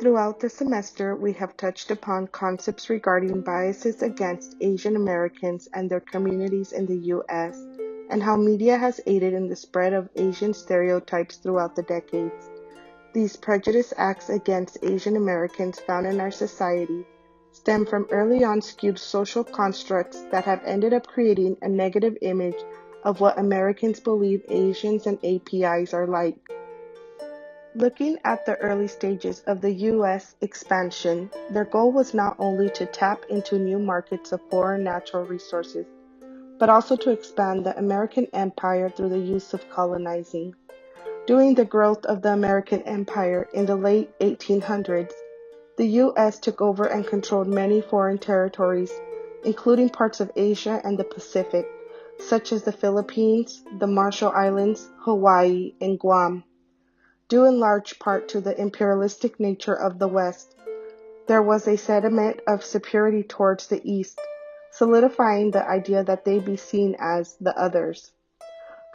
Throughout the semester, we have touched upon concepts regarding biases against Asian Americans and their communities in the U.S., and how media has aided in the spread of Asian stereotypes throughout the decades. These prejudice acts against Asian Americans found in our society stem from early on skewed social constructs that have ended up creating a negative image of what Americans believe Asians and APIs are like. Looking at the early stages of the U.S. expansion, their goal was not only to tap into new markets of foreign natural resources, but also to expand the American empire through the use of colonizing. During the growth of the American empire in the late 1800s, the U.S. took over and controlled many foreign territories, including parts of Asia and the Pacific, such as the Philippines, the Marshall Islands, Hawaii, and Guam. Due in large part to the imperialistic nature of the West, there was a sentiment of superiority towards the East, solidifying the idea that they be seen as the others.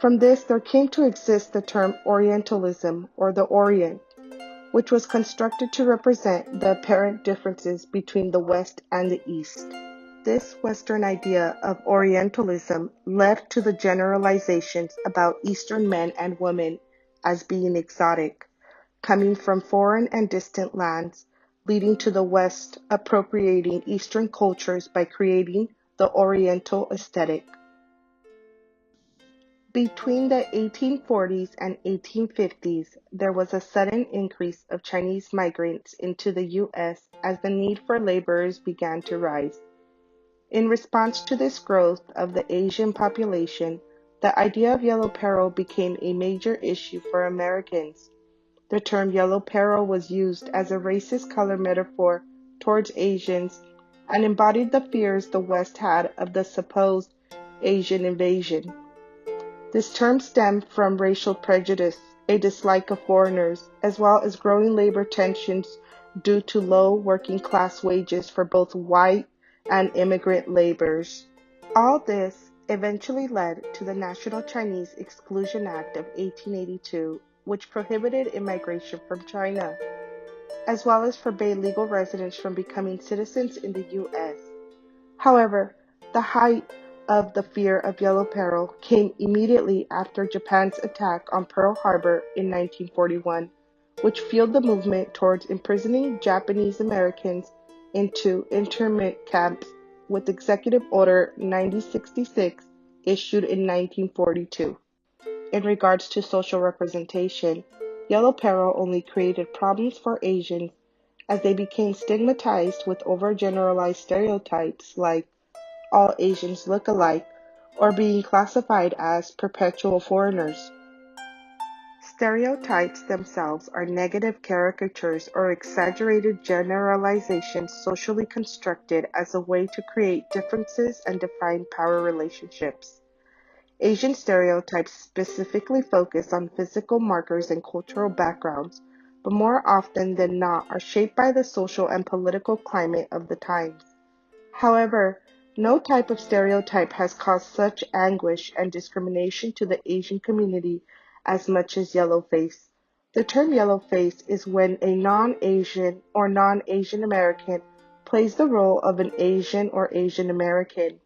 From this, there came to exist the term Orientalism, or the Orient, which was constructed to represent the apparent differences between the West and the East. This Western idea of Orientalism led to the generalizations about Eastern men and women as being exotic, coming from foreign and distant lands, leading to the West appropriating Eastern cultures by creating the Oriental aesthetic. Between the 1840s and 1850s, there was a sudden increase of Chinese migrants into the U.S. as the need for laborers began to rise. In response to this growth of the Asian population, the idea of yellow peril became a major issue for Americans. The term yellow peril was used as a racist color metaphor towards Asians and embodied the fears the West had of the supposed Asian invasion. This term stemmed from racial prejudice, a dislike of foreigners, as well as growing labor tensions due to low working class wages for both white and immigrant laborers. All this eventually led to the National Chinese Exclusion Act of 1882, which prohibited immigration from China, as well as forbade legal residents from becoming citizens in the U.S. However, the height of the fear of yellow peril came immediately after Japan's attack on Pearl Harbor in 1941, which fueled the movement towards imprisoning Japanese Americans into internment camps with Executive Order 9066 issued in 1942. In regards to social representation, yellow peril only created problems for Asians as they became stigmatized with overgeneralized stereotypes like all Asians look alike or being classified as perpetual foreigners. Stereotypes themselves are negative caricatures or exaggerated generalizations socially constructed as a way to create differences and define power relationships. Asian stereotypes specifically focus on physical markers and cultural backgrounds, but more often than not are shaped by the social and political climate of the times. However, no type of stereotype has caused such anguish and discrimination to the Asian community as much as yellowface. The term yellowface is when a non-Asian or non-Asian American plays the role of an Asian or Asian American.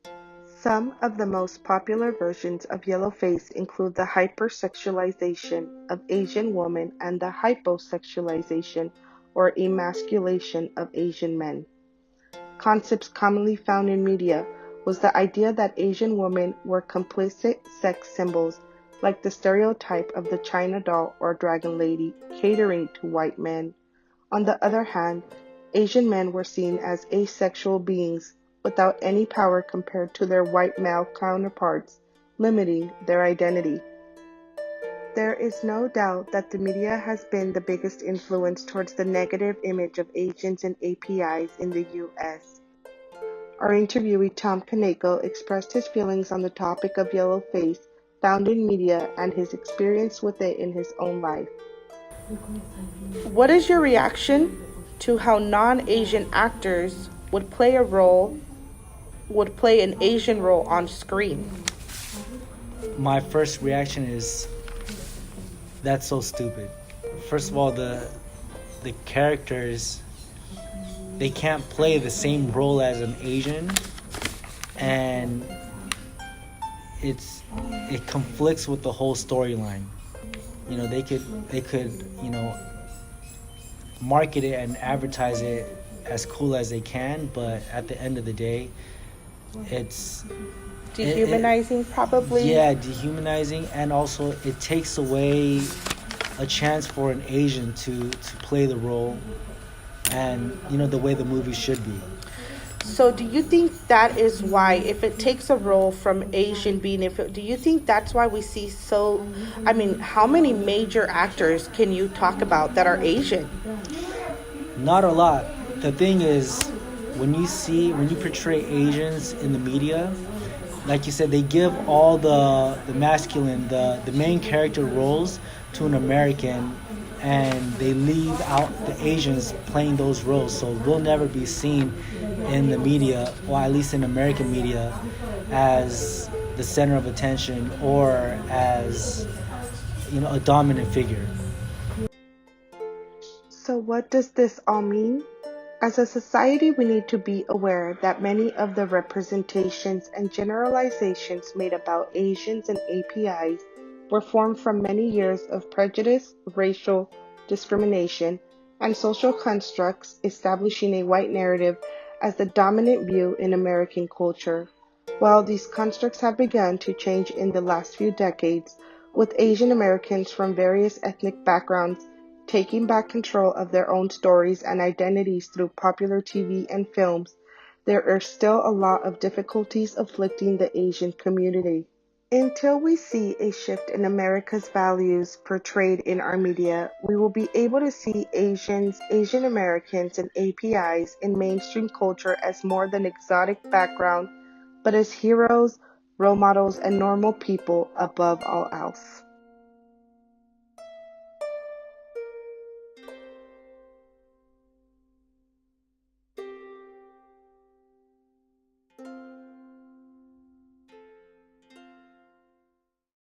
Some of the most popular versions of yellowface include the hypersexualization of Asian women and the hyposexualization or emasculation of Asian men. Concepts commonly found in media was the idea that Asian women were complicit sex symbols, like the stereotype of the China doll or dragon lady catering to white men. On the other hand, Asian men were seen as asexual beings without any power compared to their white male counterparts, limiting their identity. There is no doubt that the media has been the biggest influence towards the negative image of Asians and APIs in the U.S. Our interviewee Tom Kaneko expressed his feelings on the topic of yellowface found in media and his experience with it in his own life. What is your reaction to how non-Asian actors would play an Asian role on screen? My first reaction is, that's so stupid. First of all, the the characters, they can't play the same role as an Asian, and it conflicts with the whole storyline. They could market it and advertise it as cool as they can, but at the end of the day, it's Dehumanizing, probably. yeah, dehumanizing, and also it takes away a chance for an Asian to play the role, and the way the movie should be. So, do you think that is why, if it takes a role from Asian being, do you think that's why we see so? I mean, how many major actors can you talk about that are Asian? Not a lot. The thing is, when you portray Asians in the media, like you said, they give all the masculine, the main character roles to an American, and they leave out the Asians playing those roles. So we'll never be seen in the media, or at least in American media, as the center of attention or as a dominant figure. So, what does this all mean? As a society, we need to be aware that many of the representations and generalizations made about Asians and APIs were formed from many years of prejudice, racial discrimination, and social constructs establishing a white narrative as the dominant view in American culture. While these constructs have begun to change in the last few decades, with Asian Americans from various ethnic backgrounds taking back control of their own stories and identities through popular TV and films, there are still a lot of difficulties afflicting the Asian community. Until we see a shift in America's values portrayed in our media, we will be able to see Asians, Asian Americans, and APIs in mainstream culture as more than exotic background, but as heroes, role models, and normal people above all else.